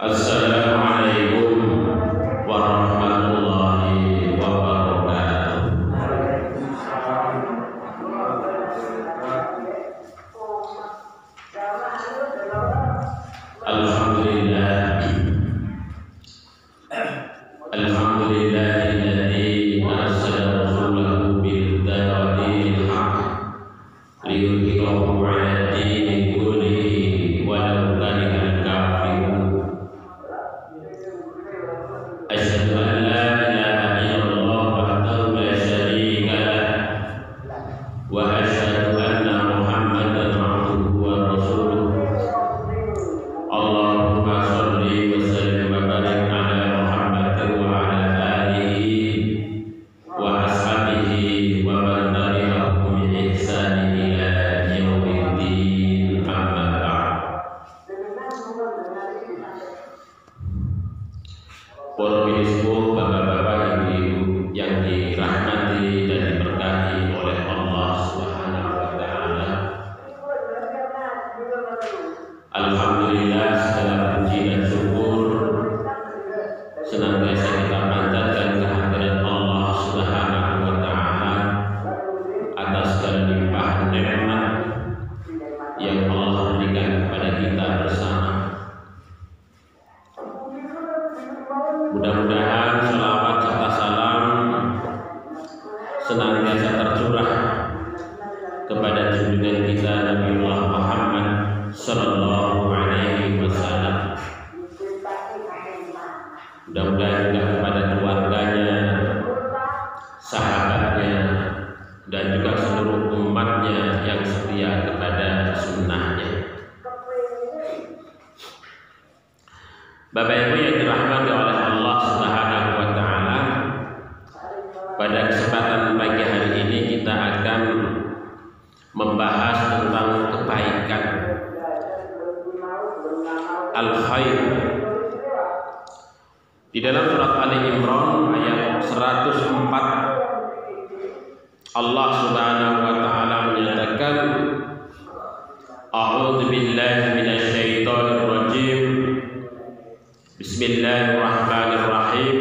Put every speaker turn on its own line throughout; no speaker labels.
Assalamualaikum warahmatullahi wabarakatuh. Alhamdulillah. Alhamdulillahilladzi arsala rasulahu bil huda wa dinil haqq liyudhhirahu 'ala dini kullihi walau karihal kafirun. Asyhadu an la ilaha illallah wahdahu la syarika lah wa asyhadu anna Muhammadan 'abduhu wa rasuluh. Allahumma shalli wa sallim wa barik ala Muhammadin wa ala alihi wa ashabihi wa man tabi'ahum bi ihsanin ila yaumiddin, amma ba'd. Para binisku, bapak-bapak, ibu-ibu yang dirahmati dan diberkahi oleh Allah Subhanahu wa taala. Alhamdulillah, segala puji dan syukur senantiasa kita panjatkan kehadirat Allah Subhanahu wa taala atas segala limpahan nikmat yang Allah berikan kepada kita bersama. Mudah-mudahan salawat serta salam senantiasa tercurah kepada junjungan kita Nabiullah Muhammad sallallahu alaihi wasallam. Mudah-mudahan juga kepada keluarganya, sahabatnya, dan juga seluruh umatnya yang setia kepada sunnahnya. Bapak Ibu yang dirahmati oleh Allah Subhanahu wa taala, pada kesempatan pagi hari ini kita akan membahas tentang kebaikan, al-khair. Di dalam surat Ali Imran ayat 104, Allah Subhanahu wa taala menyatakan, A'udzu billahi minasyaitonir rajim. Bismillahirrahmanirrahim.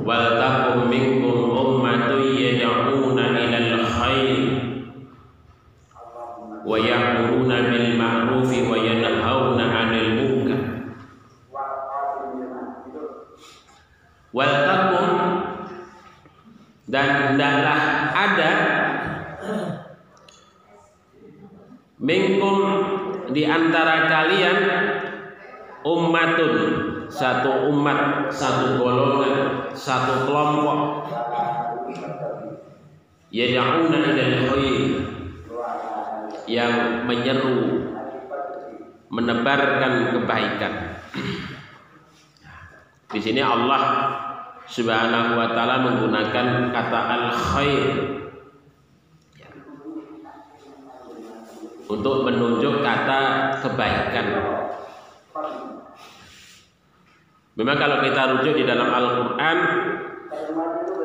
Wal takum minkum ummatun yad'una ilal khair wa ya'muruna bil ma'ruf wa yanhauna 'anil munkar. Wal takum, dan hendaklah ada minkum, di antara kalian, ummatun, satu umat, satu golongan, satu kelompok, yad'una ilal khair, yang menyeru, menebarkan kebaikan. Di sini Allah Subhanahu wa taala menggunakan kata al-khair untuk menunjuk kata kebaikan. Memang kalau kita rujuk di dalam Al-Quran,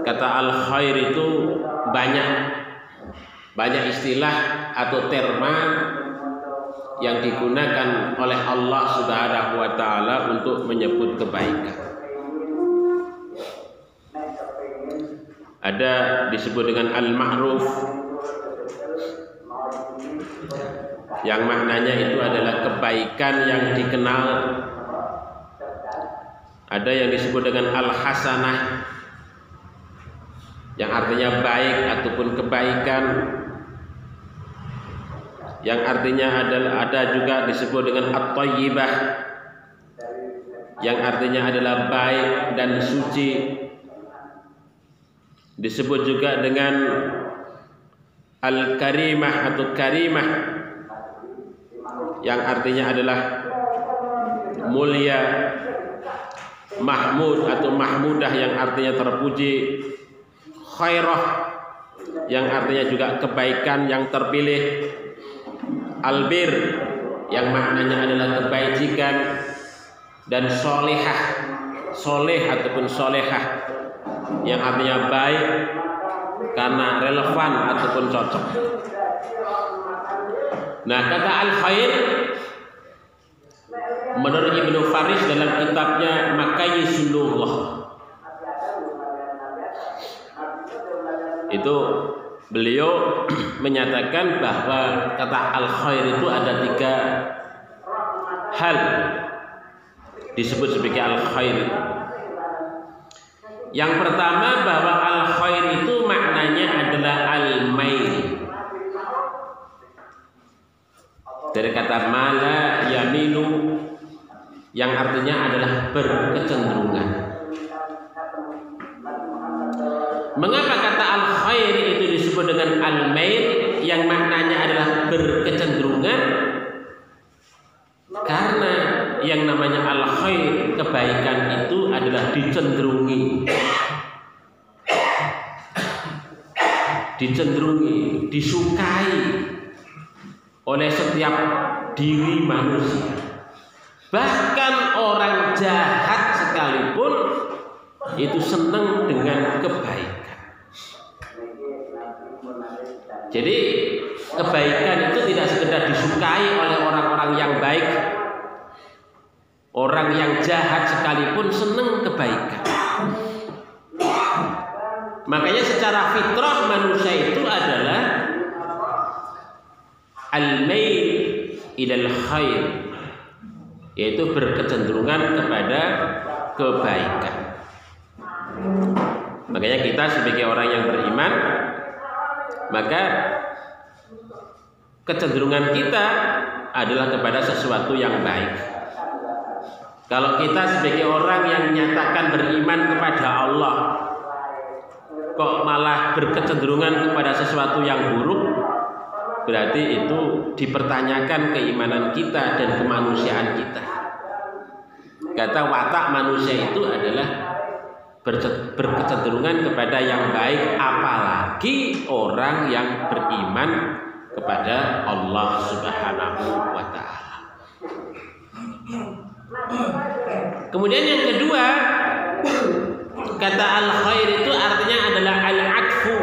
kata al-khair itu banyak istilah atau terma yang digunakan oleh Allah Subhanahu wa taala untuk menyebut kebaikan. Ada disebut dengan al-ma'ruf, yang maknanya itu adalah kebaikan yang dikenal. Ada yang disebut dengan al-hasanah, yang artinya baik ataupun kebaikan, yang artinya ada juga disebut dengan at-thayyibah, yang artinya adalah baik dan suci. Disebut juga dengan al-karimah atau karimah, yang artinya adalah mulia. Mahmud atau mahmudah, yang artinya terpuji. Khairah, yang artinya juga kebaikan yang terpilih. Albir, yang maknanya adalah kebajikan. Dan solihah,
soleh ataupun solehah, yang artinya baik karena relevan ataupun cocok. Nah, kata al-khair menurut Ibnu Faris dalam kitabnya Makayisulullah itu beliau menyatakan bahwa kata al-khair itu ada 3 hal disebut sebagai al-khair. Yang pertama bahwa al-khair itu maknanya adalah al-mail, dari kata mala yaminu, yang artinya adalah berkecenderungan. Mengapa kata al-khair itu disebut dengan al-mail yang maknanya adalah berkecenderungan? Karena yang namanya al-khair, kebaikan itu adalah dicenderungi, disukai oleh setiap diri manusia. Bahkan orang jahat sekalipun itu senang dengan kebaikan. Jadi kebaikan itu tidak sekedar disukai oleh orang-orang yang baik. Orang yang jahat sekalipun senang kebaikan. Makanya secara fitrah manusia itu adalah al-mail ilal khair, yaitu berkecenderungan kepada kebaikan. Makanya kita sebagai orang yang beriman, maka kecenderungan kita adalah kepada sesuatu yang baik. Kalau kita sebagai orang yang menyatakan beriman kepada Allah, kok malah berkecenderungan kepada sesuatu yang buruk, berarti itu dipertanyakan keimanan kita dan kemanusiaan kita. Kata watak manusia itu adalah berkecenderungan kepada yang baik, apalagi orang yang beriman kepada Allah Subhanahu wa ta'ala. Kemudian yang kedua, kata al-khair itu artinya adalah al-atfu.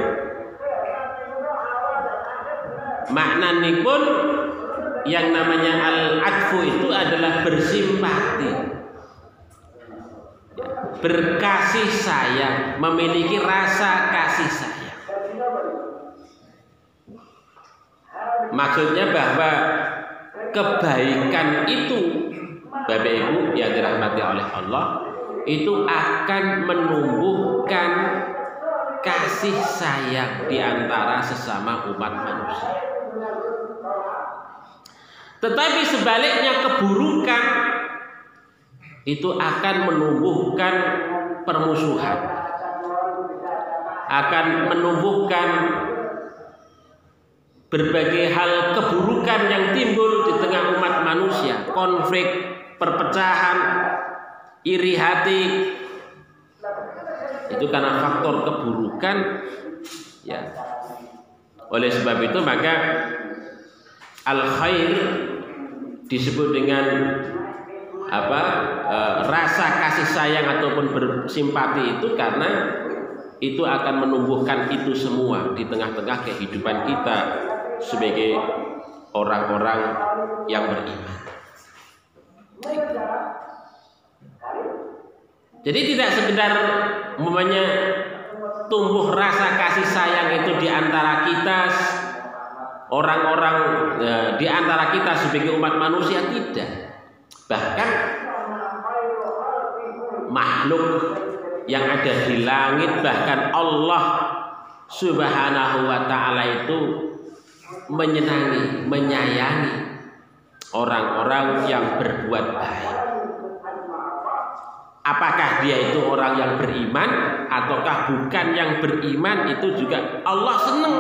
Maknanya pun yang namanya al-atfu itu adalah bersimpati, berkasih sayang, memiliki rasa kasih sayang. Maksudnya bahwa kebaikan itu, Bapak Ibu yang dirahmati oleh Allah, itu akan menumbuhkan kasih sayang di antara sesama umat manusia. Tetapi sebaliknya keburukan itu akan menumbuhkan permusuhan, akan menumbuhkan berbagai hal keburukan yang timbul di tengah umat manusia, konflik, perpecahan, iri hati. Itu karena faktor keburukan, ya. Oleh sebab itu maka al-khair disebut dengan rasa kasih sayang ataupun bersimpati itu karena itu akan menumbuhkan itu semua di tengah-tengah kehidupan kita sebagai orang-orang yang beriman. Jadi tidak sekedar tumbuh rasa kasih sayang itu di antara kita orang-orang, di antara kita sebagai umat manusia, tidak. Bahkan makhluk yang ada di langit, bahkan Allah Subhanahu wa ta'ala itu menyenangi, menyayangi orang-orang yang berbuat baik. Apakah dia itu orang yang beriman ataukah bukan yang beriman, itu juga Allah senang.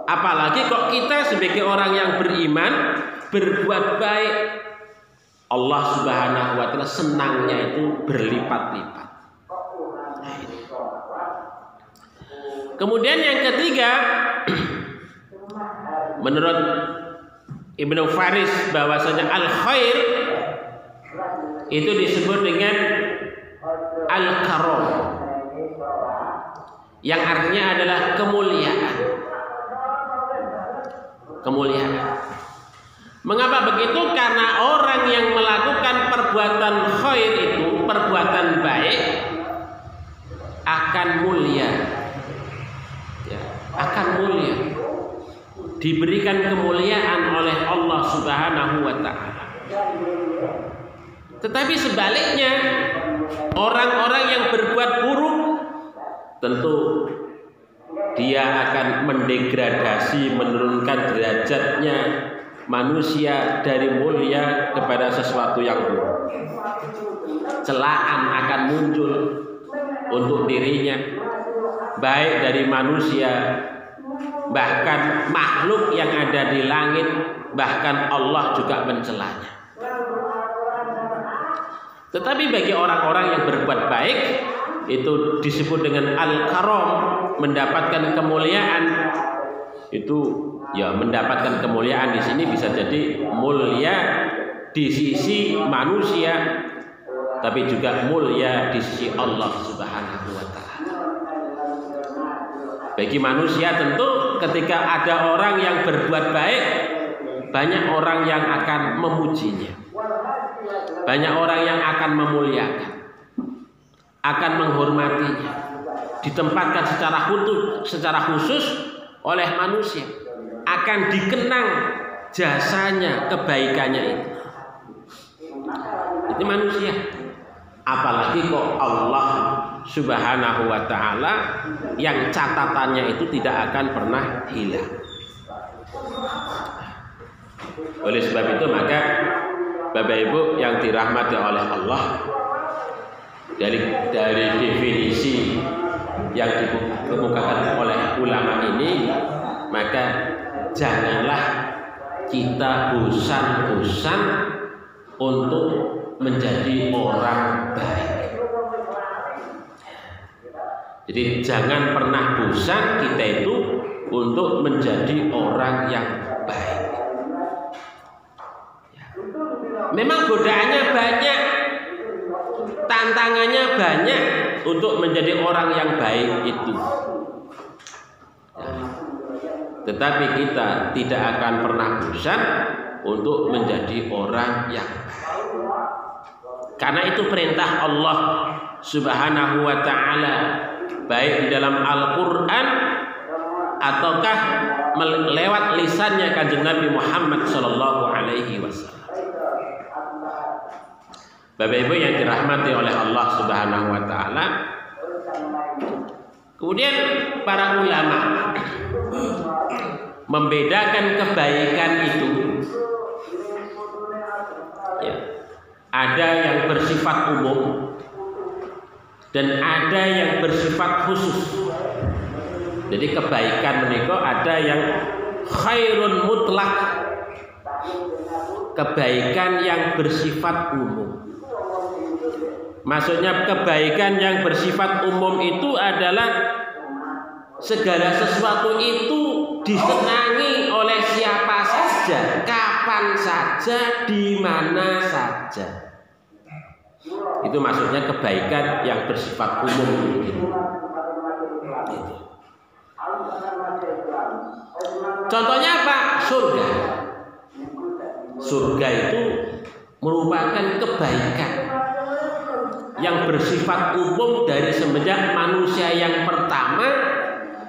Apalagi kok kita sebagai orang yang beriman berbuat baik, Allah Subhanahu wa ta'ala senangnya itu berlipat-lipat. Kemudian yang ketiga, menurut Ibnu Faris bahwasanya al-khair itu disebut dengan al-karam, yang artinya adalah kemuliaan. Kemuliaan. Mengapa begitu? Karena orang yang melakukan perbuatan khair itu, perbuatan baik, akan mulia, ya, akan mulia, diberikan kemuliaan oleh Allah Subhanahu wa Ta'ala. Tetapi sebaliknya, orang-orang yang berbuat buruk, tentu dia akan mendegradasi, menurunkan derajatnya manusia dari mulia kepada sesuatu yang buruk. Celaan akan muncul untuk dirinya, baik dari manusia, bahkan makhluk yang ada di langit, bahkan Allah juga mencelanya. Tetapi bagi orang-orang yang berbuat baik, itu disebut dengan al-karam, mendapatkan kemuliaan. Itu ya, mendapatkan kemuliaan di sini bisa jadi mulia di sisi manusia, tapi juga mulia di sisi Allah Subhanahu wa Ta'ala. Bagi manusia tentu ketika ada orang yang berbuat baik, banyak orang yang akan memujinya, banyak orang yang akan memuliakan, akan menghormatinya, ditempatkan secara khusus oleh manusia, akan dikenang jasanya, kebaikannya itu. Itu manusia. Apalagi kok Allah Subhanahu wa Ta'ala yang catatannya itu tidak akan pernah hilang. Oleh sebab itu maka Bapak Ibu yang dirahmati oleh Allah, dari definisi yang dikemukakan oleh ulama ini, maka janganlah kita bosan-bosan untuk menjadi orang baik. Jadi jangan pernah bosan kita itu untuk menjadi orang yang baik. Memang godaannya banyak, tantangannya banyak untuk menjadi orang yang baik itu. Tetapi kita tidak akan pernah bosan untuk menjadi orang yang baik. Karena itu perintah Allah Subhanahu wa Ta'ala, baik di dalam Al-Quran ataukah lewat lisannya Kanjeng Nabi Muhammad Sallallahu Alaihi Wasallam. Bapak Ibu yang dirahmati oleh Allah Subhanahu wa Ta'ala, kemudian para ulama membedakan kebaikan itu, ya, ada yang bersifat umum dan ada yang bersifat khusus. Jadi kebaikan menika ada yang khairun mutlak, kebaikan yang bersifat umum. Maksudnya kebaikan yang bersifat umum itu adalah segala sesuatu itu disenangi oleh siapa saja, kapan saja, di mana saja. Itu maksudnya kebaikan yang bersifat umum. Contohnya apa? Surga. Surga itu merupakan kebaikan yang bersifat umum dari semenjak manusia yang pertama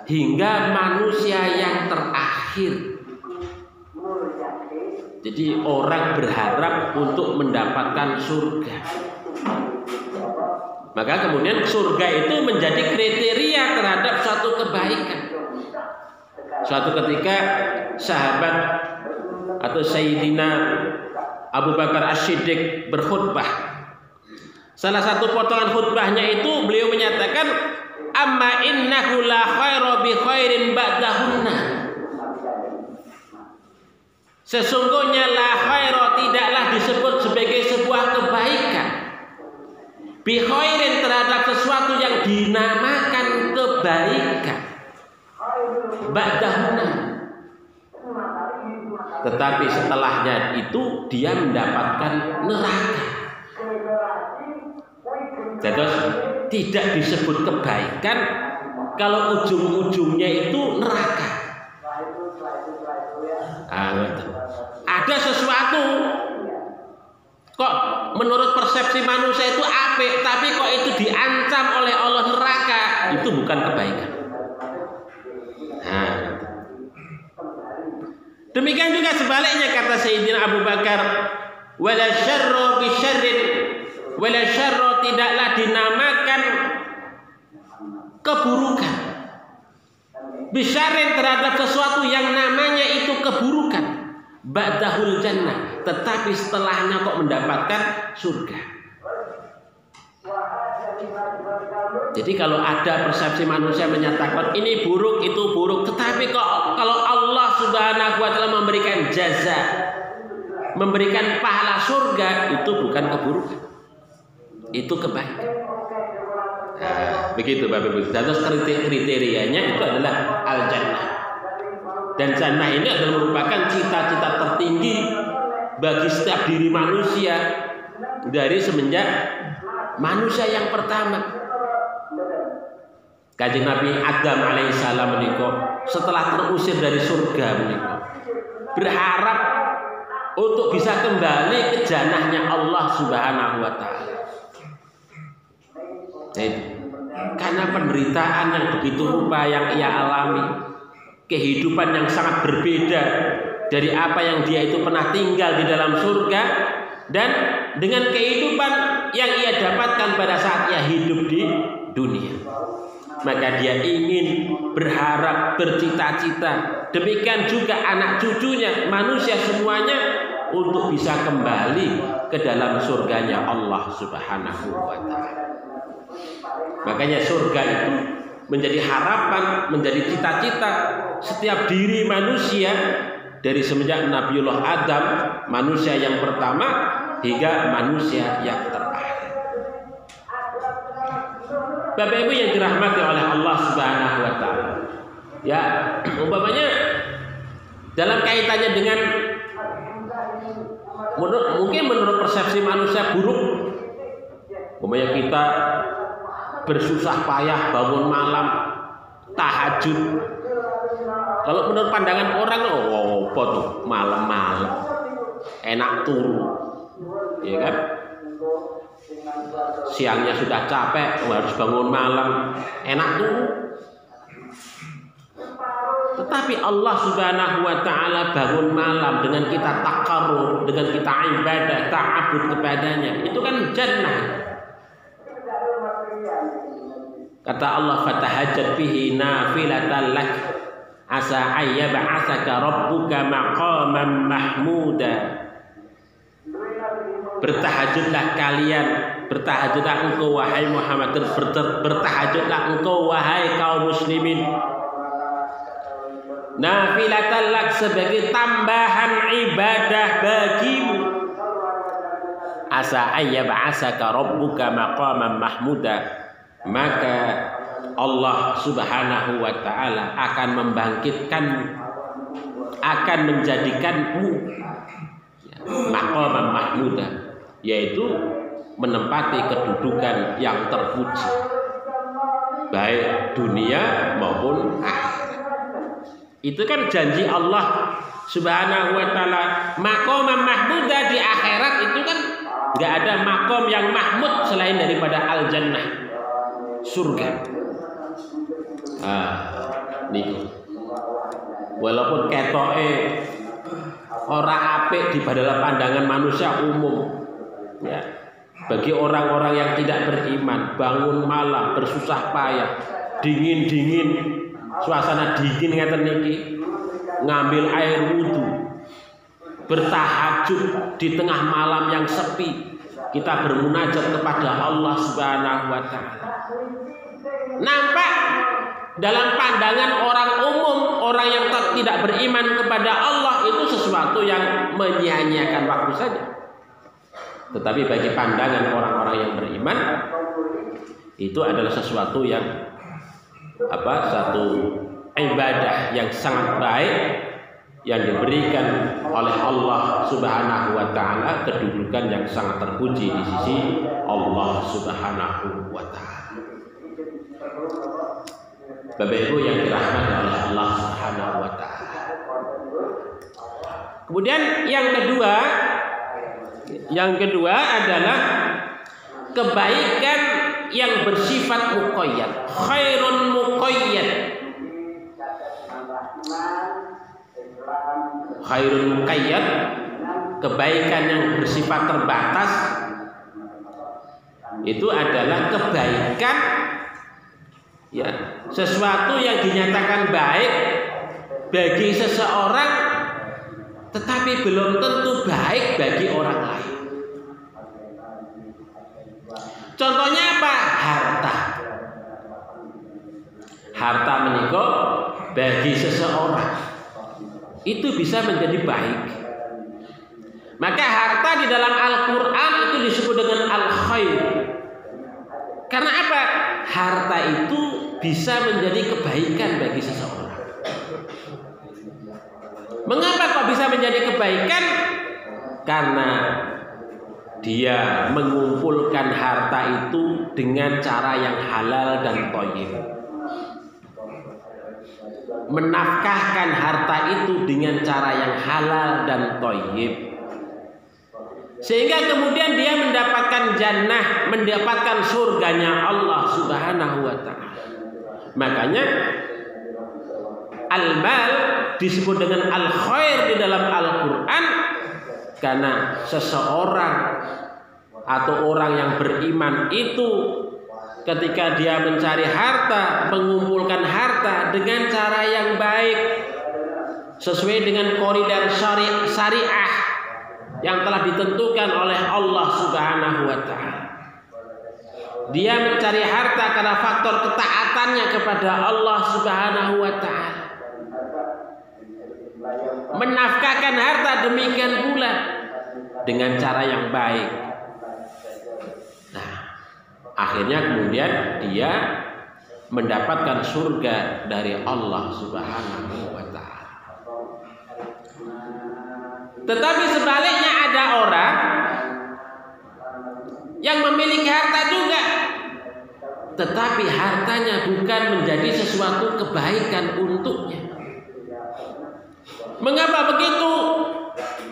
hingga manusia yang terakhir. Jadi orang berharap untuk mendapatkan surga. Maka kemudian surga itu menjadi kriteria terhadap suatu kebaikan. Suatu ketika sahabat atau Sayyidina Abu Bakar As-Siddiq berkhutbah. Salah satu potongan khutbahnya itu beliau menyatakan, amma innahu la khaira bi khairin ba'dahunna. Sesungguhnya la khaira tidaklah disebut sebagai sebuah kebaikan bi khairin terhadap sesuatu yang dinamakan kebaikan ba'dahunna, tetapi setelahnya itu dia mendapatkan neraka. Jadi tidak disebut kebaikan kalau ujung-ujungnya itu neraka. Ada sesuatu kok menurut persepsi manusia itu apik, tapi kok itu diancam oleh Allah neraka, itu bukan kebaikan. Demikian juga sebaliknya kata Sayyidina Abu Bakar, wala syarra bi syarrin, wala syarra tidaklah dinamakan keburukan bi syarrin terhadap sesuatu yang namanya itu keburukan, ba'dahul jannah, tetapi setelahnya kok mendapatkan surga. Jadi kalau ada persepsi manusia menyatakan ini buruk, itu buruk, tetapi kok kalau Allah Subhanahu wa taala memberikan jaza, memberikan pahala surga, itu bukan keburukan, itu kebaikan. Begitu Bapak Ibu. Dan kriterianya itu adalah al-jannah. Dan jannah ini adalah merupakan cita-cita tertinggi bagi setiap diri manusia dari semenjak manusia yang pertama. Kanjeng Nabi Adam alaihissalam menika setelah terusir dari surga menika berharap untuk bisa kembali ke jannahnya Allah Subhanahu wa taala. Karena penderitaan yang begitu rupa yang ia alami, kehidupan yang sangat berbeda dari apa yang dia itu pernah tinggal di dalam surga, dan dengan kehidupan yang ia dapatkan pada saat ia hidup di dunia. Maka dia ingin, berharap, bercita-cita, demikian juga anak cucunya, manusia semuanya, untuk bisa kembali ke dalam surganya Allah Subhanahu wa taala. Makanya surga itu menjadi harapan, menjadi cita-cita setiap diri manusia dari semenjak Nabiullah Adam, manusia yang pertama, hingga manusia yang terakhir. Bapak Ibu yang dirahmati oleh Allah Subhanahu wa taala. Ya, umpamanya dalam kaitannya dengan mungkin menurut persepsi manusia buruk, umpamanya kita bersusah payah bangun malam, tahajud. Kalau menurut pandangan orang, apa tuh malam-malam enak turu, ya kan? Siangnya sudah capek, harus bangun malam, enak turu. Tetapi Allah Subhanahu wa taala bangun malam dengan kita taqarrub, dengan kita ibadah, ta'abbud kepadanya, itu kan jannah. Kata Allah, fatahajjat bihi nafilatan lak asa ayyab'atsaka rabbuka maqaman mahmuda. Bertahajudlah kalian, bertahajudlah engkau wahai Muhammad, bertahajudlah engkau wahai kaum muslimin, nafilatan lak, sebagai tambahan ibadah bagimu. Asa ayyab'atsaka rabbuka maqaman mahmuda, maka Allah Subhanahu wa taala akan membangkitkanmu, akan menjadikanmu maqaman mahmuda, yaitu menempati kedudukan yang terpuji baik dunia maupun akhirat. Itu kan janji Allah Subhanahu wa taala. Maqaman mahmuda di akhirat itu kan enggak ada makom yang mahmud selain daripada al-jannah, surga. Nih, walaupun ketoke ora apik di dalam pandangan manusia umum, ya, bagi orang-orang yang tidak beriman, bangun malam bersusah payah, dingin, suasana dingin ngeten niki, ngambil air wudu, bertahajud di tengah malam yang sepi, kita bermunajat kepada Allah Subhanahu wa taala. Nampak dalam pandangan orang umum, orang yang tidak beriman kepada Allah itu sesuatu yang menyia-nyiakan waktu saja. Tetapi bagi pandangan orang-orang yang beriman, itu adalah sesuatu yang satu ibadah yang sangat baik, yang diberikan oleh Allah Subhanahu wa taala, kedudukan yang sangat terpuji di sisi Allah Subhanahu wa ta'ala. Bapak Ibu yang dirahmati oleh Allah Subhanahu wa ta'ala. Kemudian yang kedua adalah kebaikan yang bersifat muqayyad, khairun muqayyad. Khairun muqayyad, kebaikan yang bersifat terbatas, itu adalah kebaikan ya, sesuatu yang dinyatakan baik bagi seseorang tetapi belum tentu baik bagi orang lain. Contohnya apa? Harta. Harta menika bagi seseorang itu bisa menjadi baik. Maka harta di dalam Al-Quran itu disebut dengan al-khair. Karena apa? Harta itu bisa menjadi kebaikan bagi seseorang. Mengapa kok bisa menjadi kebaikan? Karena dia mengumpulkan harta itu dengan cara yang halal dan thayyib. Menafkahkan harta itu dengan cara yang halal dan thayyib. Sehingga kemudian dia mendapatkan jannah, mendapatkan surganya Allah Subhanahu wa ta'ala. Makanya al-mal disebut dengan al-khair di dalam Al-Quran karena seseorang atau orang yang beriman itu ketika dia mencari harta, mengumpulkan harta dengan cara yang baik sesuai dengan koridor syariah yang telah ditentukan oleh Allah Subhanahu wa ta'ala. Dia mencari harta karena faktor ketaatannya kepada Allah Subhanahu wa ta'ala. Menafkahkan harta demikian pula dengan cara yang baik. Nah, akhirnya kemudian dia mendapatkan surga dari Allah Subhanahu wa ta'ala. Tetapi sebaliknya ada orang yang memiliki harta juga, tetapi hartanya bukan menjadi sesuatu kebaikan untuknya. Mengapa begitu?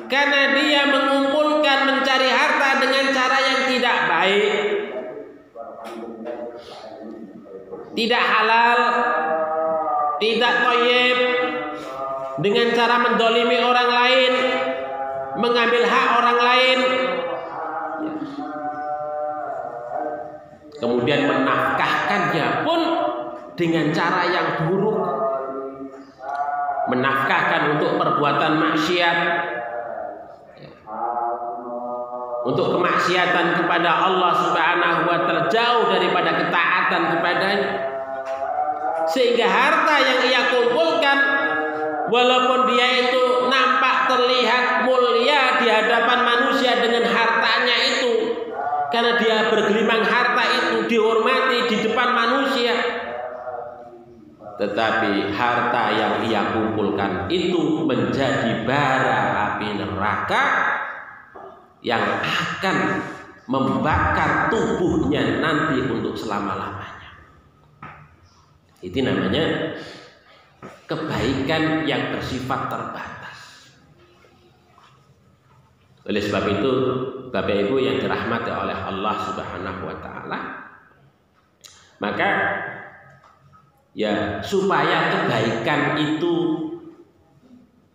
Karena dia mengumpulkan, mencari harta dengan cara yang tidak baik, tidak halal, tidak thayyib, dengan cara mendolimi orang lain, mengambil hak orang lain, kemudian menafkahkannya pun dengan cara yang buruk, menafkahkan untuk perbuatan maksiat, untuk kemaksiatan kepada Allah Subhanahu wa ta'ala, jauh daripada ketaatan kepadanya, sehingga harta yang ia kumpulkan walaupun dia itu nampak terlihat mulia di hadapan manusia dengan hartanya itu, karena dia bergelimang harta itu dihormati di depan manusia, tetapi harta yang ia kumpulkan itu menjadi bara api neraka yang akan membakar tubuhnya nanti untuk selama-lamanya. Itu namanya kebaikan yang bersifat terbatas. Oleh sebab itu, Bapak Ibu yang dirahmati oleh Allah Subhanahu wa ta'ala, maka ya supaya kebaikan itu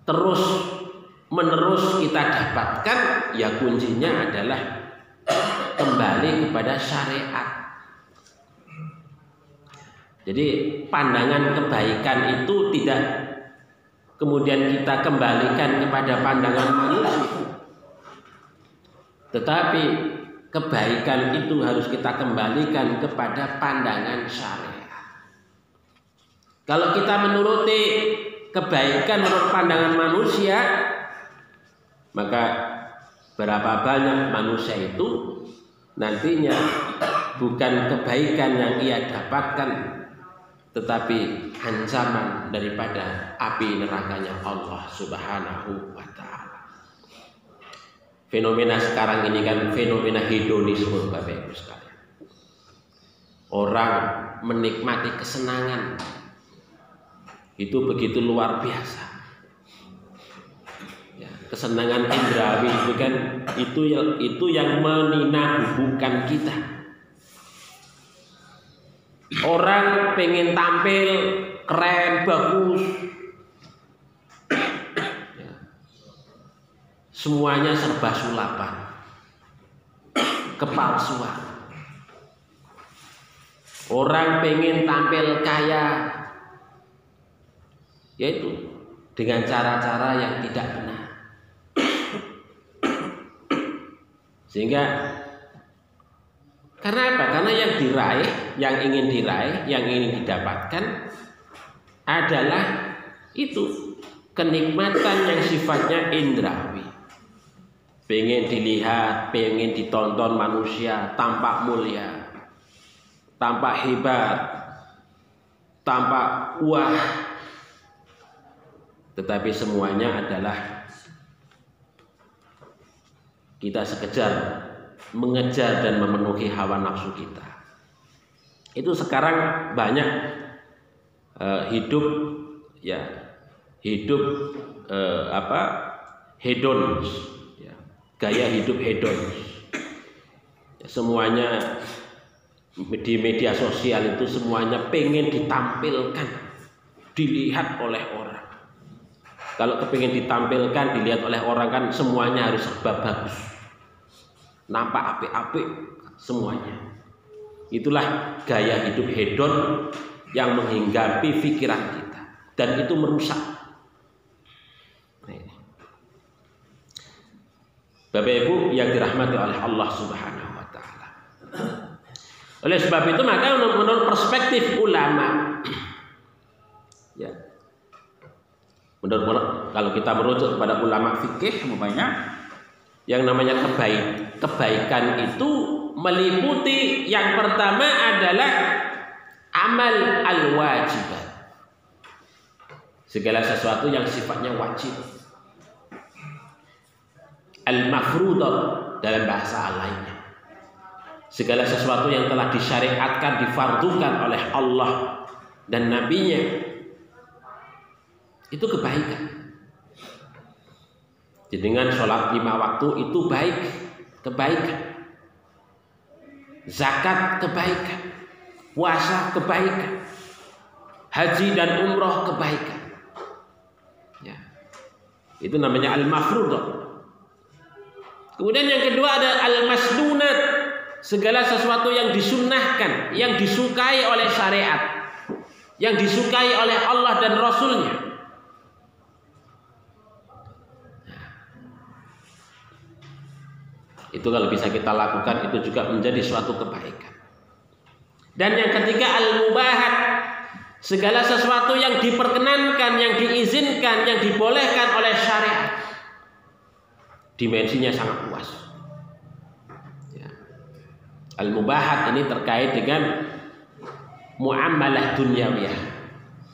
terus menerus kita dapatkan, ya kuncinya adalah kembali kepada syariat. Jadi pandangan kebaikan itu tidak kemudian kita kembalikan kepada pandangan manusia, tetapi kebaikan itu harus kita kembalikan kepada pandangan syariat. Kalau kita menuruti kebaikan menurut pandangan manusia, maka berapa banyak manusia itu nantinya bukan kebaikan yang ia dapatkan, tetapi ancaman daripada api nerakanya Allah Subhanahu wa ta'ala. Fenomena sekarang ini kan fenomena hedonisme, Bapak Ibu sekalian. orang menikmati kesenangan itu begitu luar biasa. Ya, kesenangan indrawi itu kan itu yang meninabubukan kita. Orang pengen tampil keren, bagus, ya. Semuanya serba sulapan, kepalsuan. Orang pengen tampil kaya, yaitu dengan cara-cara yang tidak benar. Sehingga karena apa? Karena yang diraih, yang ingin diraih, yang ingin didapatkan adalah itu kenikmatan yang sifatnya indrawi. Pengen dilihat, pengen ditonton manusia, tampak mulia, tampak hebat, tampak wah. Tetapi semuanya adalah kita sekedar mengejar dan memenuhi hawa nafsu kita. Itu sekarang banyak hidup hedons, ya, gaya hidup hedons. Ya, semuanya di media sosial itu semuanya pengen ditampilkan, dilihat oleh orang. Kalau kepingin ditampilkan, dilihat oleh orang kan semuanya harus serba bagus, nampak apik-apik semuanya. Itulah gaya hidup hedon yang menghinggapi pikiran kita, dan itu merusak. Bapak Ibu yang dirahmati oleh Allah Subhanahu wa taala. Oleh sebab itu maka menurut perspektif ulama, ya, kalau kita merujuk kepada ulama fikih, umpamanya yang namanya kebaikan itu meliputi yang pertama adalah amal al-wajibat, segala sesuatu yang sifatnya wajib. Al-mafruḍah dalam bahasa lainnya, segala sesuatu yang telah disyariatkan, difardukan oleh Allah dan Nabi-Nya, itu kebaikan. Jadi dengan sholat 5 waktu itu baik, kebaikan. Zakat kebaikan, puasa kebaikan, haji dan umroh kebaikan. Ya. Itu namanya al-mafruḍah. Kemudian yang kedua ada al-masnunat, segala sesuatu yang disunnahkan, yang disukai oleh syariat, yang disukai oleh Allah dan Rasulnya. Itu kalau bisa kita lakukan, itu juga menjadi suatu kebaikan. Dan yang ketiga al-mubahat, segala sesuatu yang diperkenankan, yang diizinkan, yang dibolehkan oleh syariat. Dimensinya sangat luas. Ya. Al-mubahat ini terkait dengan muamalah dunyawiyah,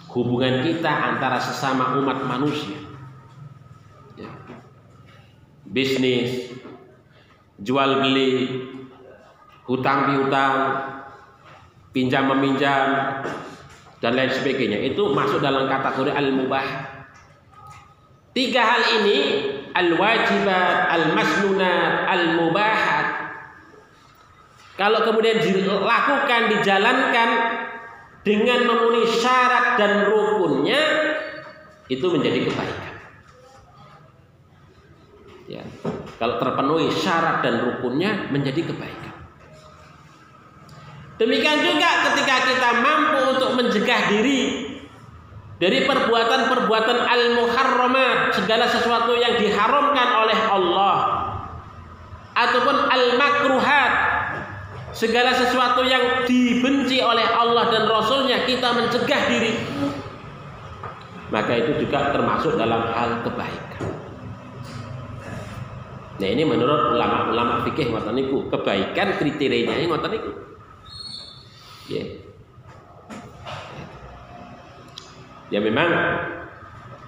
hubungan kita antara sesama umat manusia. Ya. Bisnis, jual beli, hutang piutang, pinjam meminjam, dan lain sebagainya, itu masuk dalam kategori al-mubah. 3 hal ini, al-wajibat, al-masnunat, al-mubahat, kalau kemudian dilakukan, dijalankan dengan memenuhi syarat dan rukunnya, itu menjadi kebaikan. Ya. Kalau terpenuhi syarat dan rukunnya, menjadi kebaikan. Demikian juga ketika kita mampu untuk mencegah diri dari perbuatan-perbuatan al-muharramat, segala sesuatu yang diharamkan oleh Allah, ataupun al-makruhat, segala sesuatu yang dibenci oleh Allah dan Rasulnya, kita mencegah diri, maka itu juga termasuk dalam hal kebaikan. Nah, ini menurut ulama-ulama fikih ngoten niku, kebaikan kriterianya ngoten niku. Ya. Ya memang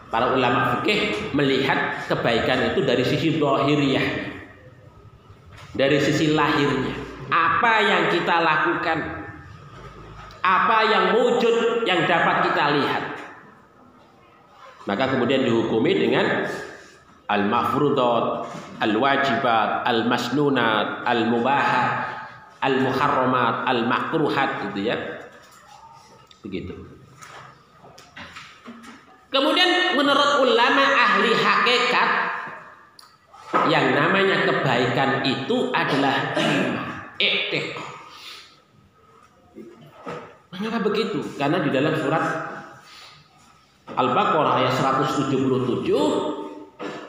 para ulama fikih melihat kebaikan itu dari sisi zahiriyah, dari sisi lahirnya. Apa yang kita lakukan apa yang wujud yang dapat kita lihat. Maka kemudian dihukumi dengan al-mafrudat, al-wajibat, al-masnunat, al-mubahat, al-muharramat, al-makruhat, gitu ya. Begitu. Kemudian menurut ulama ahli hakikat, yang namanya kebaikan itu adalah i'tiqad. Mengapa begitu? Karena di dalam surat Al-Baqarah ayat 177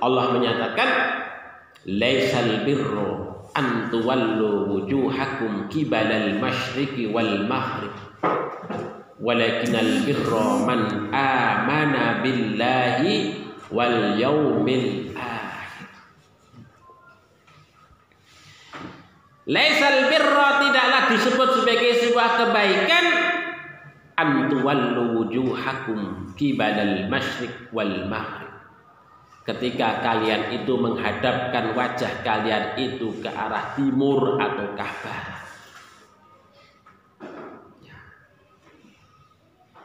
Allah menyatakan laisal birru an tuwallu wujuhakum qibalal masyriqi wal maghrib walakinal birra man amana billahi wal yaumil akhir. Laisal birra tidaklah disebut sebagai sebuah kebaikan an tuwallu wujuhakum qibalal masyriq wal maghrib, ketika kalian itu menghadapkan wajah kalian itu ke arah timur ataukah barat.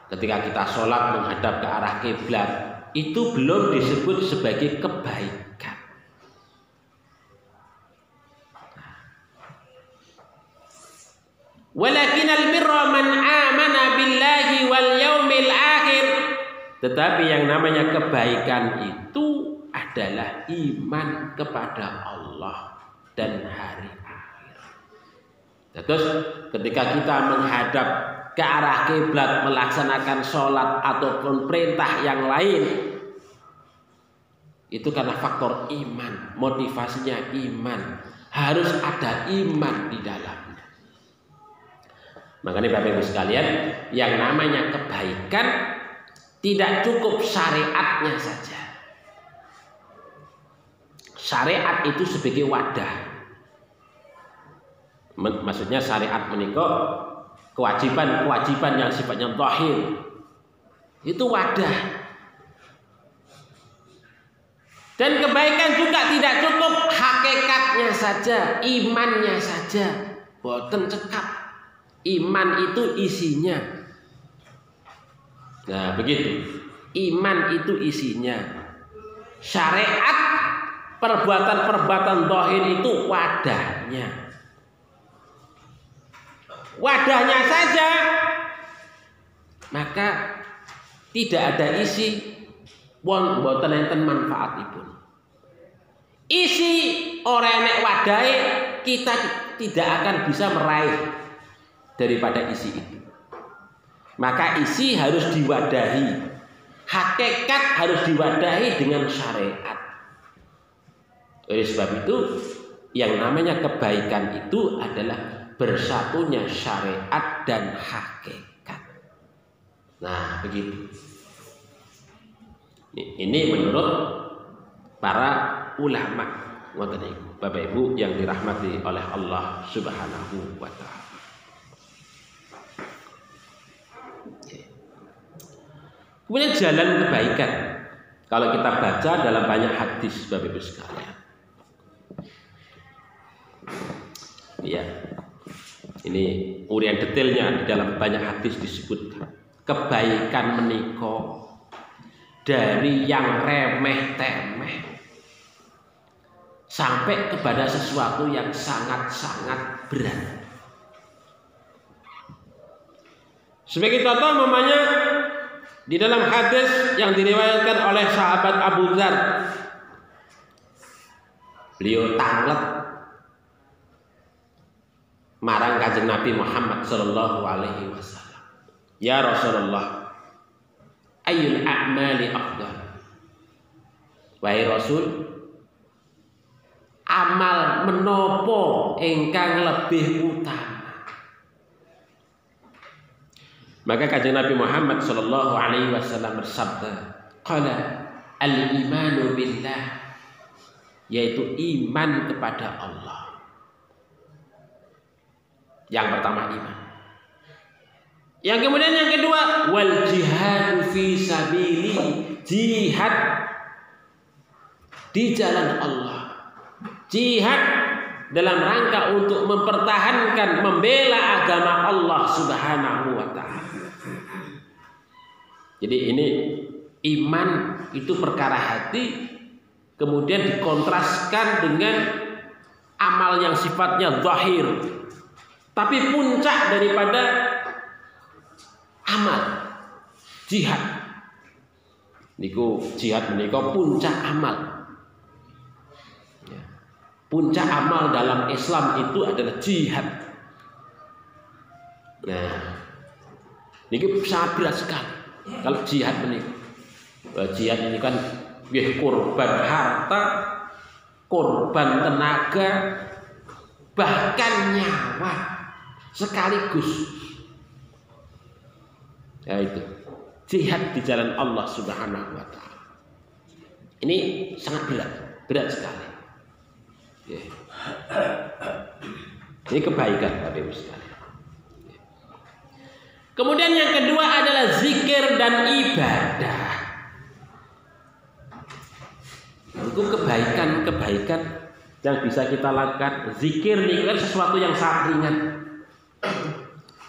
Ketika kita sholat menghadap ke arah kiblat, itu belum disebut sebagai kebaikan. Walakinal birra man amana billahi wal yaumil akhir. Tetapi yang namanya kebaikan itu adalah iman kepada Allah dan hari akhir. Terus ketika kita menghadap ke arah kiblat melaksanakan sholat ataupun perintah yang lain, itu karena faktor iman, motivasinya iman, harus ada iman di dalamnya. Makanya Bapak Ibu sekalian, yang namanya kebaikan tidak cukup syariatnya saja. Syariat itu sebagai wadah. Maksudnya syariat menikah kewajiban-kewajiban yang sifatnya zahir, itu wadah. Dan kebaikan juga tidak cukup hakikatnya saja, imannya saja. Boten cekap. Iman itu isinya. Nah begitu. Iman itu isinya. Syariat, perbuatan-perbuatan zahir itu wadahnya. Wadahnya saja, maka tidak ada isi, wong mboten enten manfaatipun. Isi ora enek wadahe, kita tidak akan bisa meraih daripada isi itu. Maka isi harus diwadahi, hakikat harus diwadahi dengan syariat. Oleh sebab itu, yang namanya kebaikan itu adalah bersatunya syariat dan hakikat. Nah, begitu. Ini menurut para ulama. Bapak Ibu yang dirahmati oleh Allah Subhanahu wa taala. Kemudian jalan kebaikan. Kalau kita baca dalam banyak hadis Bapak Ibu sekalian. Ya. Ini urian detailnya di dalam banyak hadis disebutkan. Kebaikan menika dari yang remeh-temeh sampai kepada sesuatu yang sangat-sangat berat. Sebagai contoh namanya di dalam hadis yang diriwayatkan oleh sahabat Abu Dzar, beliau tanglet marang Kanjeng Nabi Muhammad sallallahu alaihi wasallam. Ya Rasulullah, ayyul a'mali afdal? Wahai Rasul, amal menopo ingkang lebih utama? Maka Kanjeng Nabi Muhammad sallallahu alaihi wasallam bersabda, qala al-imanu billah, yaitu iman kepada Allah. Yang pertama iman. Yang kemudian yang kedua wal jihad fi sabili, jihad di jalan Allah. Jihad dalam rangka untuk mempertahankan, membela agama Allah Subhanahu wa taala. Jadi ini iman itu perkara hati, kemudian dikontraskan dengan amal yang sifatnya zahir. Tapi puncak daripada amal jihad. Niku jihad menika puncak amal. Puncak amal dalam Islam itu adalah jihad. Nah, ini sangat berat sekali kalau jihad menika. Jihad ini kan korban harta, korban tenaga, bahkan nyawa sekaligus. Ya itu jihad di jalan Allah Subhanahu wa taala. Ini sangat berat sekali. Ya. Ini kebaikan Bapak Ibu sekalian. Kemudian yang kedua adalah zikir dan ibadah. Itu kebaikan-kebaikan yang bisa kita lakukan. Zikir ini kan sesuatu yang sangat ringan,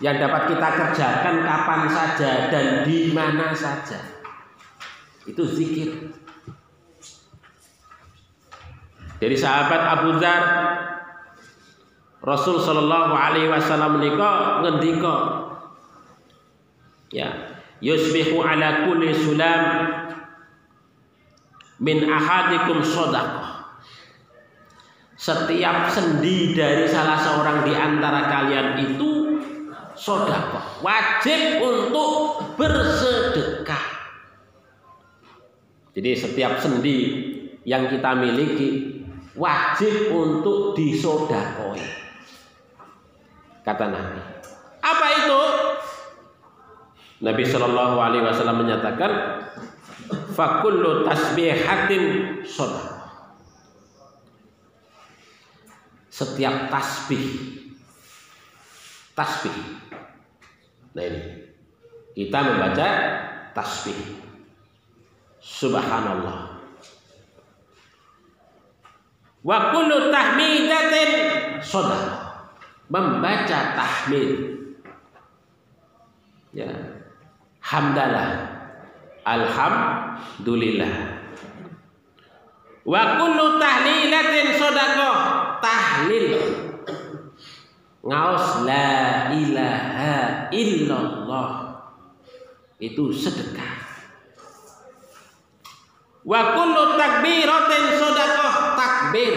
yang dapat kita kerjakan kapan saja dan di mana saja. Itu zikir. Dari sahabat Abu Dzar, Rasul sallallahu alaihi wasallam menika ngendika, ya, yusbihu ala kulli sulam min ahadikum shadaqah. Setiap sendi dari salah seorang di antara kalian itu sedekah, wajib untuk bersedekah. Jadi setiap sendi yang kita miliki wajib untuk disodakoi, kata Nabi. Apa itu? Nabi Shallallahu Alaihi Wasallam menyatakan, fakullu tasbihatin sodakah. Setiap tasbih. Nah ini kita membaca tasbih. Subhanallah. Wa kullu tahmidatin shadaqah. Membaca tahmid. Ya. Hamdalah. Alhamdulillah. Wa kullu tahlilatin shadaqah. Tahlil. Ngaos la ilaha illallah. Itu sedekah. Wa kullu takbiratin shadaqah. Takbir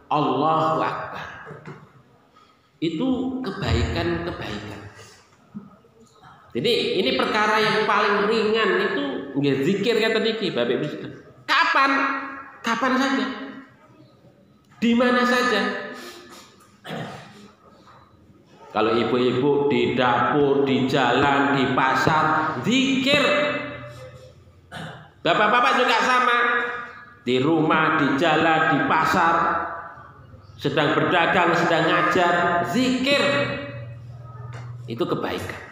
Allahu Akbar. Itu kebaikan-kebaikan. Jadi ini perkara yang paling ringan itu nggih zikir kata niki Bapak Ibu. Kapan? Kapan saja. Di mana saja. Kalau ibu-ibu di dapur, di jalan, di pasar, zikir. Bapak-bapak juga sama. Di rumah, di jalan, di pasar, sedang berdagang, sedang ngajar, zikir. Itu kebaikan.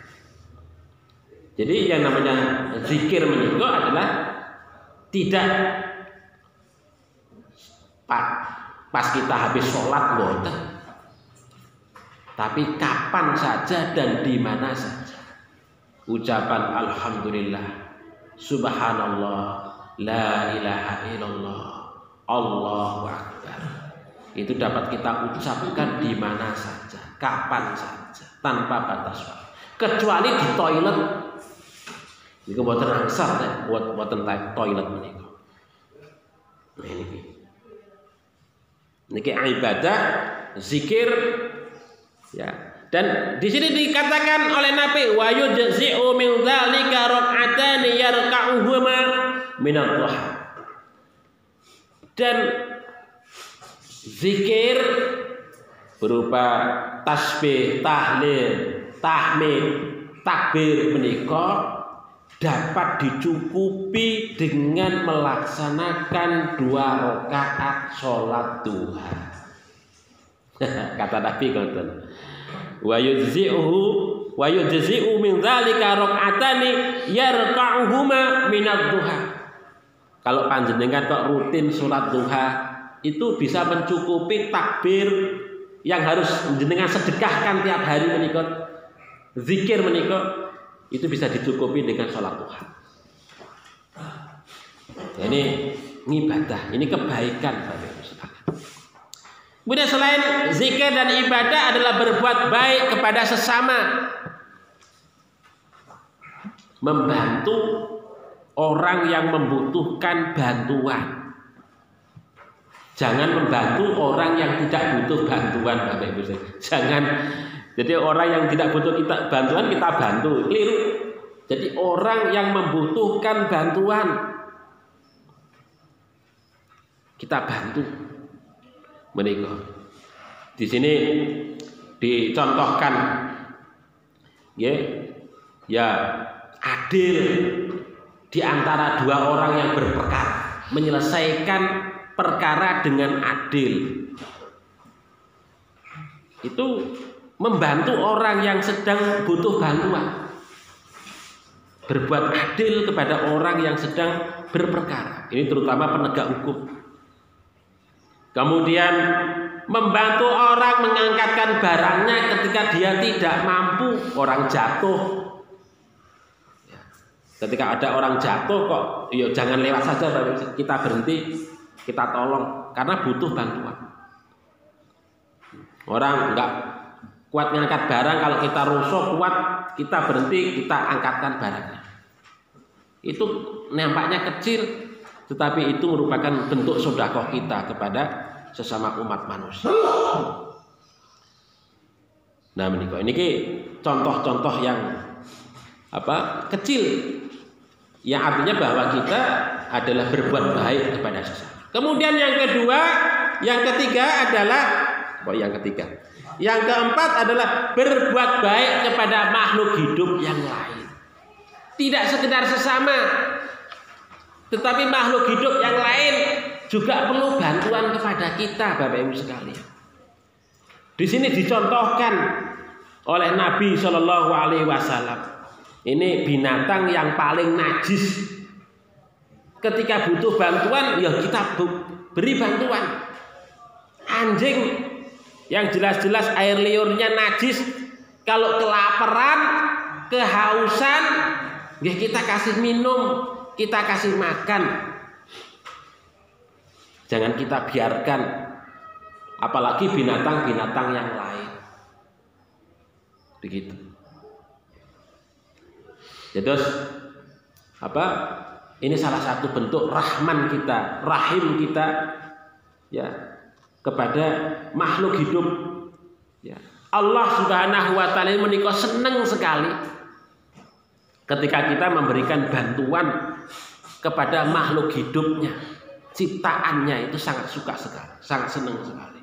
Jadi yang namanya zikir menika adalah tidak pas kita habis sholat boten, tapi kapan saja dan di mana saja. Ucapan alhamdulillah, subhanallah, la ilaha illallah, Allahu Akbar. Itu dapat kita ucapkan di mana saja, kapan saja, tanpa batas waktu. Kecuali di toilet. Niku mboten angsal ya, mboten toilet menika. Nah ini. Niki ibadah, zikir, ya. Dan di sini dikatakan oleh Nabi, wa yujzi'u min dzalika rak'atan yarka'uhuma min ad-duha. Dan zikir berupa tasbih, tahlil, tahmid, takbir menika dapat dicukupi dengan melaksanakan 2 rakaat sholat duha. Kata Nabi ngoten. Wa yujzi'u min dzalika rak'atani yarka'uhuma min ad-duha. Kalau panjenengan kok rutin sholat duha, itu bisa mencukupi takbir yang harus jenengan sedekahkan tiap hari menika, zikir menika, itu bisa dicukupi dengan sholat duha. Ini ibadah, ini kebaikan. Kemudian selain zikir dan ibadah adalah berbuat baik kepada sesama, membantu orang yang membutuhkan bantuan. Jangan membantu orang yang tidak butuh bantuan, Bapak Ibu. Jangan. Jadi orang yang tidak butuh kita bantuan kita bantu, keliru. Jadi orang yang membutuhkan bantuan kita bantu. Menika. Di sini dicontohkan, ya adil di antara dua orang yang berperkara, menyelesaikan perkara dengan adil. Itu membantu orang yang sedang butuh bantuan. Berbuat adil kepada orang yang sedang berperkara. Ini terutama penegak hukum. Kemudian membantu orang mengangkatkan barangnya ketika dia tidak mampu, orang jatuh. Ketika ada orang jatuh kok, ya jangan lewat saja, kita berhenti, kita tolong karena butuh bantuan. Orang enggak kuat ngangkat barang, kalau kita rusuh kuat, kita berhenti, kita angkatkan barangnya. Itu nampaknya kecil, tetapi itu merupakan bentuk sedekah kita kepada sesama umat manusia. Nah, menika ini contoh-contoh yang kecil, yang artinya bahwa kita adalah berbuat baik kepada sesama. Kemudian yang ketiga adalah yang keempat adalah berbuat baik kepada makhluk hidup yang lain. Tidak sekedar sesama, tetapi makhluk hidup yang lain juga perlu bantuan kepada kita, Bapak Ibu sekalian. Di sini dicontohkan oleh Nabi Shallallahu Alaihi Wasallam. Ini binatang yang paling najis. Ketika butuh bantuan, ya kita beri bantuan. Anjing yang jelas-jelas air liurnya najis, kalau kelaparan, kehausan, ya kita kasih minum, kita kasih makan. Jangan kita biarkan, apalagi binatang-binatang yang lain. Begitu. Terus ini salah satu bentuk rahman kita, rahim kita, ya, kepada makhluk hidup. Ya. Allah Subhanahu Wa Taala menika senang sekali ketika kita memberikan bantuan kepada makhluk hidupnya. Ciptaannya itu sangat suka sekali, sangat senang sekali.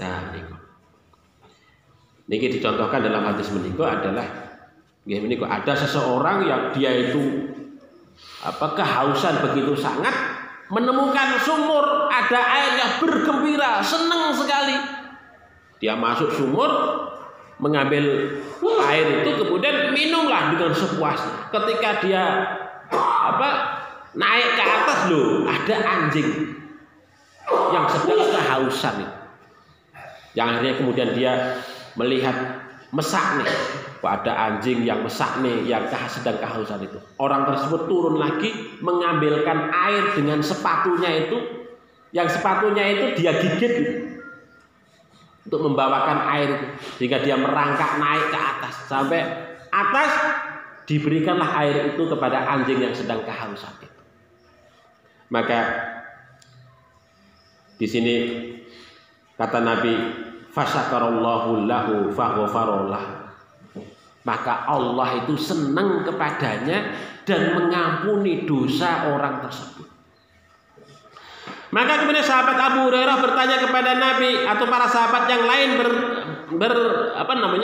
Nah, niki dicontohkan dalam hadis menika adalah ada seseorang yang dia itu kehausan begitu sangat, menemukan sumur ada air yang bergembira, senang sekali. Dia masuk sumur, mengambil air itu, kemudian minumlah dengan sepuasnya. Ketika dia naik ke atas, loh, ada anjing yang sedang kehausan itu. Yang akhirnya kemudian dia melihat mesak nih, kok ada anjing yang mesak nih, yang sedang kehausan itu. Orang tersebut turun lagi mengambilkan air dengan sepatunya itu, yang sepatunya itu dia gigit untuk membawakan air itu, sehingga dia merangkak naik ke atas sampai atas, diberikanlah air itu kepada anjing yang sedang kehausan itu. Maka di sini kata Nabi, fasyakarallahu lahu faghfarallah. Maka Allah itu senang kepadanya dan mengampuni dosa orang tersebut. Maka kemudian sahabat Abu Hurairah bertanya kepada Nabi, atau para sahabat yang lain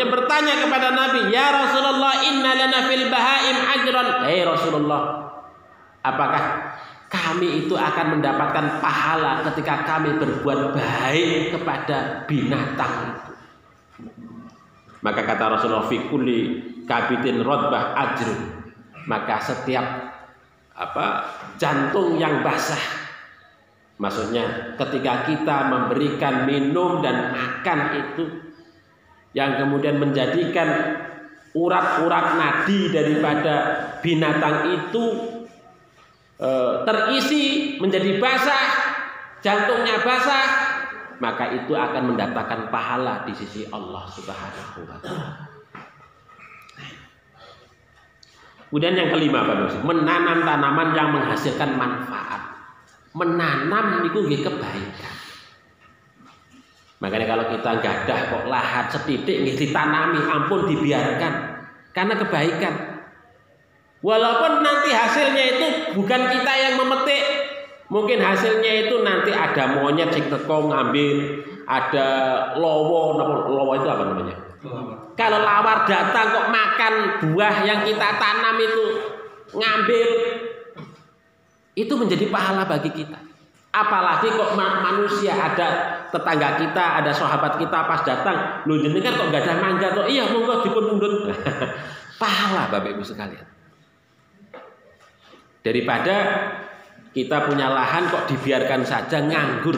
bertanya kepada Nabi, ya Rasulullah, inna lana fil bahaim ajran. Rasulullah, apakah kami itu akan mendapatkan pahala ketika kami berbuat baik kepada binatang itu? Maka kata Rasulullah, fi kulli kabitin rodbah ajrun. Maka setiap jantung yang basah Maksudnya ketika kita memberikan minum dan makan itu yang kemudian menjadikan urat-urat nadi daripada binatang itu terisi menjadi basah, jantungnya basah, maka itu akan mendatangkan pahala di sisi Allah Subhanahu wa taala. Kemudian yang kelima, Pak, menanam tanaman yang menghasilkan manfaat. Menanam itu nggih kebaikan. Makanya kalau kita gadah kok lahan setitik nggih ditanami, ampun dibiarkan karena kebaikan. Walaupun nanti hasilnya itu bukan kita yang memetik, mungkin hasilnya itu nanti ada monyet sing teko ngambil, ada lowo itu apa namanya? Kalau lawar datang kok makan buah yang kita tanam itu, ngambil, itu menjadi pahala bagi kita. Apalagi kok manusia, ada tetangga kita, ada sahabat kita pas datang, lu jenengan kok gak ada mangga toh? Iya, monggo dipun pundhut. Pahala Bapak Ibu sekalian. Daripada kita punya lahan kok dibiarkan saja nganggur.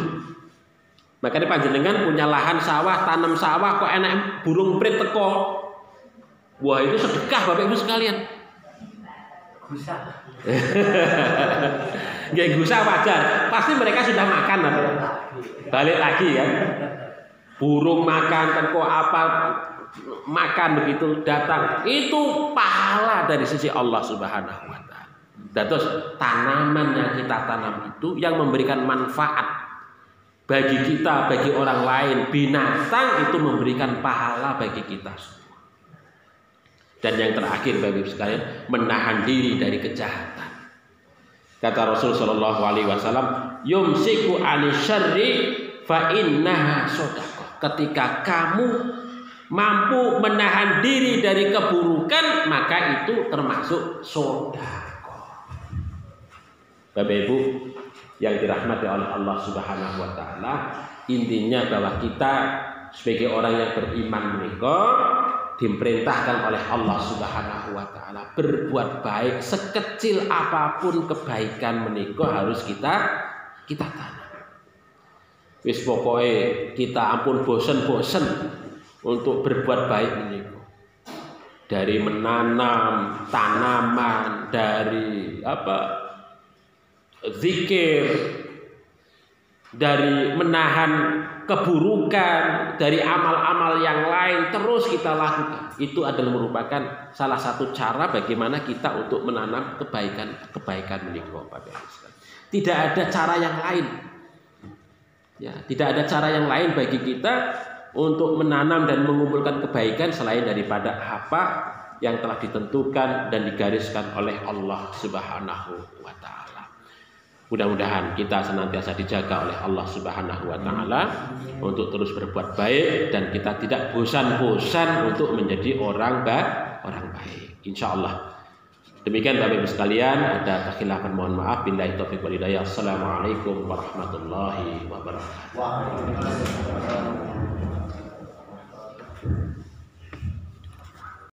Makanya panjenengan punya lahan sawah, tanam sawah kok enak burung prit teko. Wah, itu sedekah Bapak Ibu sekalian. Nggak gusah wajar, pasti mereka sudah makan apa? Balik lagi ya. Burung makan, teko apa makan begitu datang, itu pahala dari sisi Allah Subhanahu wa taala. Dan terus tanaman yang kita tanam itu yang memberikan manfaat bagi kita, bagi orang lain, binatang itu memberikan pahala bagi kita semua. Dan yang terakhir Bapak Ibu sekalian, menahan diri dari kejahatan. Kata Rasul sallallahu alaihi wasallam, yumsiku anisyarri fa innaha shadaqah. Ketika kamu mampu menahan diri dari keburukan, maka itu termasuk sedekah. Bapak Ibu yang dirahmati oleh Allah Subhanahu wa taala, intinya bahwa kita sebagai orang yang beriman menika diperintahkan oleh Allah Subhanahu wa taala berbuat baik, sekecil apapun kebaikan menika harus kita tanam. Wis pokoke kita ampun bosen-bosen untuk berbuat baik menika. Dari menanam tanaman, dari zikir, dari menahan keburukan, dari amal-amal yang lain terus kita lakukan. Itu adalah merupakan salah satu cara bagaimana kita untuk menanam kebaikan menika, Bapak Ibu. Tidak ada cara yang lain. Ya, tidak ada cara yang lain bagi kita untuk menanam dan mengumpulkan kebaikan selain daripada apa yang telah ditentukan dan digariskan oleh Allah Subhanahu wa taala. Mudah-mudahan kita senantiasa dijaga oleh Allah Subhanahu wa taala untuk terus berbuat baik dan kita tidak bosan-bosan untuk menjadi orang baik. Insyaallah. Demikian Bapak Ibu sekalian, ada kekhilafan mohon maaf. Billahi taufiq wal hidayah. Assalamualaikum warahmatullahi wabarakatuh.